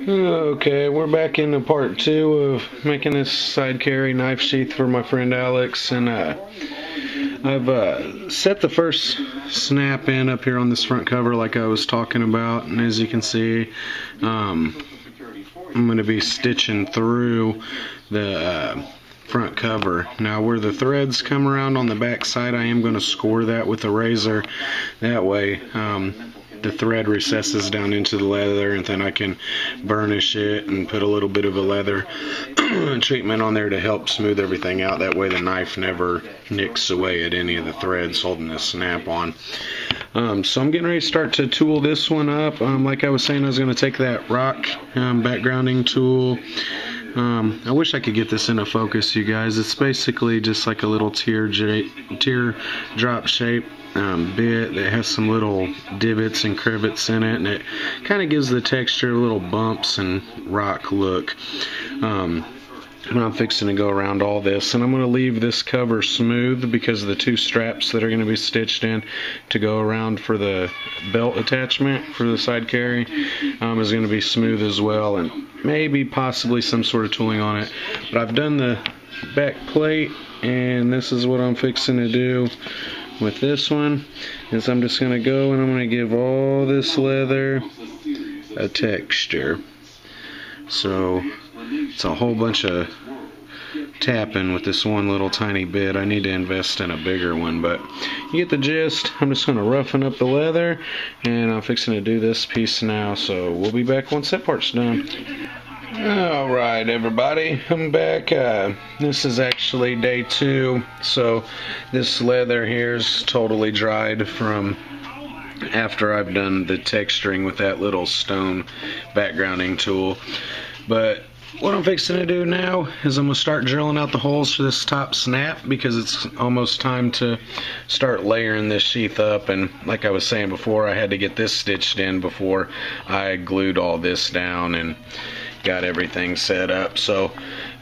Okay, we're back into part 2 of making this side carry knife sheath for my friend Alex, and I've set the first snap in up here on this front cover like I was talking about, and as you can see, I'm going to be stitching through the front cover. Now where the threads come around on the back side, I am going to score that with a razor. That way the thread recesses down into the leather, and then I can burnish it and put a little bit of a leather treatment on there to help smooth everything out. That way the knife never nicks away at any of the threads holding the snap on. So I'm getting ready to start to tool this one up. Like I was saying, I was going to take that rock backgrounding tool. I wish I could get this into focus, you guys. It's basically just like a little teardrop shape bit that has some little divots and crivets in it, and it kind of gives the texture little bumps and rock look. I'm fixing to go around all this, and I'm going to leave this cover smooth because the two straps that are going to be stitched in to go around for the belt attachment for the side carry is going to be smooth as well, and maybe possibly some sort of tooling on it. But I've done the back plate, and this is what I'm fixing to do with this one. Is I'm just going to go and I'm going to give all this leather a texture. So it's a whole bunch of tapping with this one little tiny bit. I need to invest in a bigger one, but you get the gist. I'm just going to roughen up the leather, and I'm fixing to do this piece now, so we'll be back once that part's done. Alright everybody, I'm back. This is actually day 2, so this leather here is totally dried from after I've done the texturing with that little stone backgrounding tool. But what I'm fixing to do now is I'm going to start drilling out the holes for this top snap, because it's almost time to start layering this sheath up. And like I was saying before, I had to get this stitched in before I glued all this down and got everything set up. So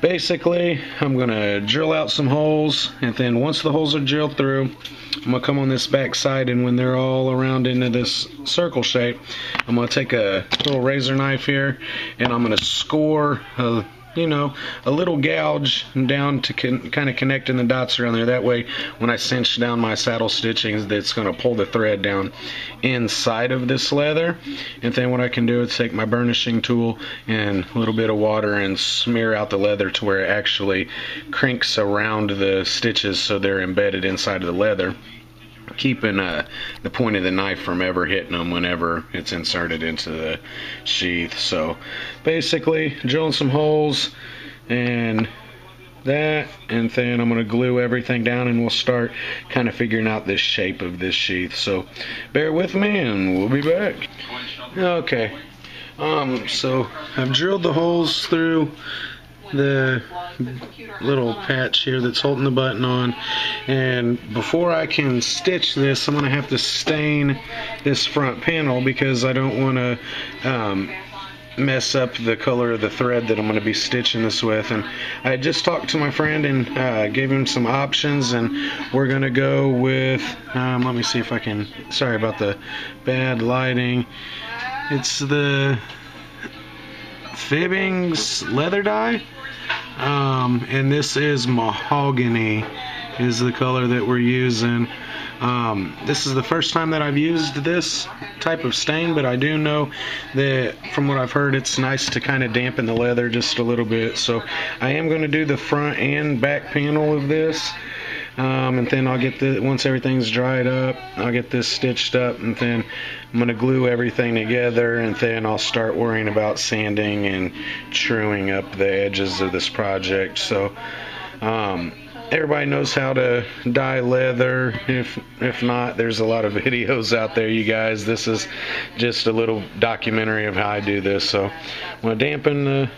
basically I'm going to drill out some holes, and then once the holes are drilled through, I'm going to come on this back side, and when they're all around into this circle shape, I'm going to take a little razor knife here, and I'm going to score a little gouge down to kind of connecting the dots around there. That way when I cinch down my saddle stitching, that's going to pull the thread down inside of this leather. And then what I can do is take my burnishing tool and a little bit of water and smear out the leather to where it actually crinks around the stitches so they're embedded inside of the leather, keeping the point of the knife from ever hitting them whenever it's inserted into the sheath. So basically drilling some holes and that, and then I'm going to glue everything down, and we'll start kind of figuring out this shape of this sheath. So bear with me and we'll be back. Okay, so I've drilled the holes through the little patch here that's holding the button on, and before I can stitch this, I'm going to have to stain this front panel because I don't want to mess up the color of the thread that I'm going to be stitching this with. And I just talked to my friend and gave him some options, and we're going to go with let me see if I can, sorry about the bad lighting, it's the Fibbing's leather dye. And this is mahogany is the color that we're using. This is the first time that I've used this type of stain, but I do know that from what I've heard, it's nice to kind of dampen the leather just a little bit. So I am going to do the front and back panel of this, and then I'll get the, once everything's dried up, I'll get this stitched up, and then I'm going to glue everything together, and then I'll start worrying about sanding and truing up the edges of this project. So everybody knows how to dye leather. If not, there's a lot of videos out there, you guys. This is just a little documentary of how I do this. So I'm going to dampen the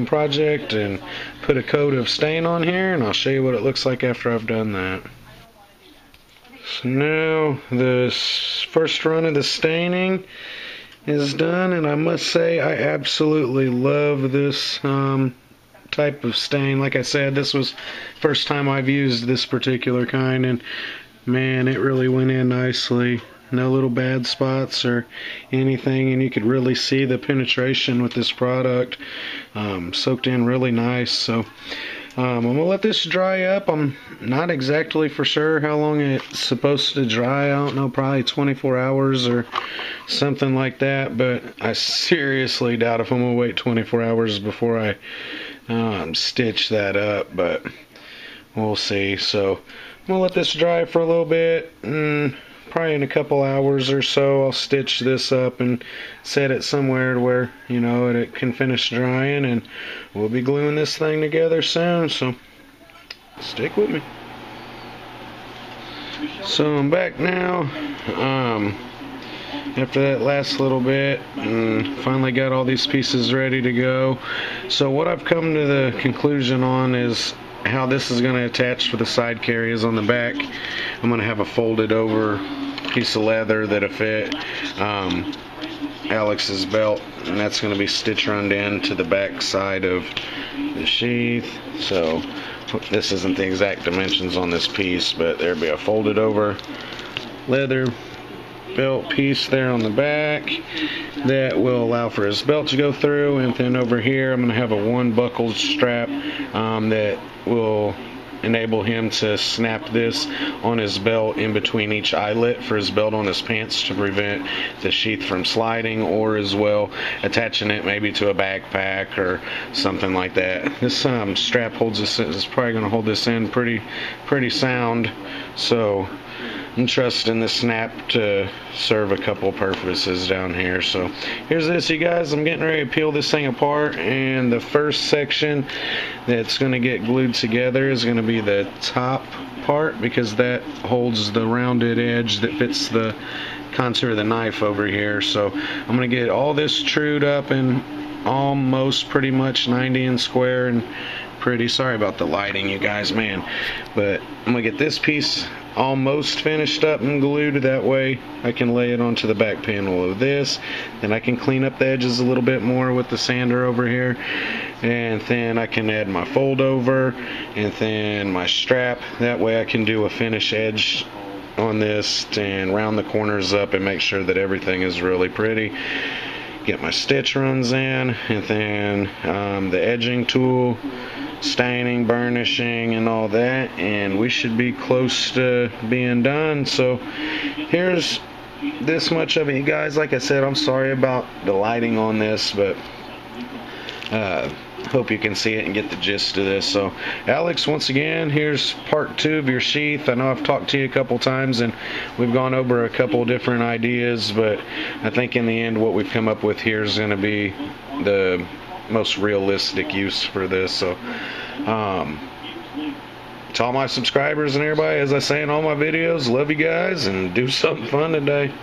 project and put a coat of stain on here, and I'll show you what it looks like after I've done that. So now the first run of the staining is done, and I must say I absolutely love this type of stain. Like I said, this was first time I've used this particular kind, and man, it really went in nicely. no little bad spots or anything, and you could really see the penetration with this product. Soaked in really nice. So I'm gonna let this dry up. I'm not exactly for sure how long it's supposed to dry. I don't know, probably 24 hours or something like that, but I seriously doubt if I'm gonna wait 24 hours before I stitch that up, but we'll see. So I'm gonna let this dry for a little bit, and probably in a couple hours or so I'll stitch this up and set it somewhere to where, you know, it can finish drying, and we'll be gluing this thing together soon, so stick with me. So I'm back now after that last little bit, and finally got all these pieces ready to go. So what I've come to the conclusion on is how this is going to attach to the side carriers on the back. I'm going to have a folded over piece of leather that'll fit Alex's belt, and that's going to be stitch run in to the back side of the sheath. So this isn't the exact dimensions on this piece, but there'll be a folded over leather belt piece there on the back that will allow for his belt to go through, and then over here I'm going to have a one buckled strap that will enable him to snap this on his belt in between each eyelet for his belt on his pants to prevent the sheath from sliding, or as well attaching it maybe to a backpack or something like that. This strap holds this, is probably going to hold this in pretty sound, so I'm trusting the snap to serve a couple purposes down here. So here's this, you guys. I'm getting ready to peel this thing apart, and the first section that's going to get glued together is going to be the top part, because that holds the rounded edge that fits the contour of the knife over here. So I'm going to get all this trued up and almost pretty much 90 and square and pretty. Sorry about the lighting, you guys, man. But I'm going to get this piece almost finished up and glued. That way I can lay it onto the back panel of this. Then I can clean up the edges a little bit more with the sander over here, and then I can add my fold over and then my strap. That way I can do a finish edge on this and round the corners up and make sure that everything is really pretty. Get my stitch runs in, and then the edging tool, staining, burnishing, and all that, and we should be close to being done. So here's this much of it, you guys. Like I said, I'm sorry about the lighting on this, but hope you can see it and get the gist of this. So Alex, once again, here's part 2 of your sheath. I know I've talked to you a couple times and we've gone over a couple different ideas, but I think in the end what we've come up with here is going to be the most realistic use for this. So to all my subscribers and everybody, as I say in all my videos, love you guys and do something fun today.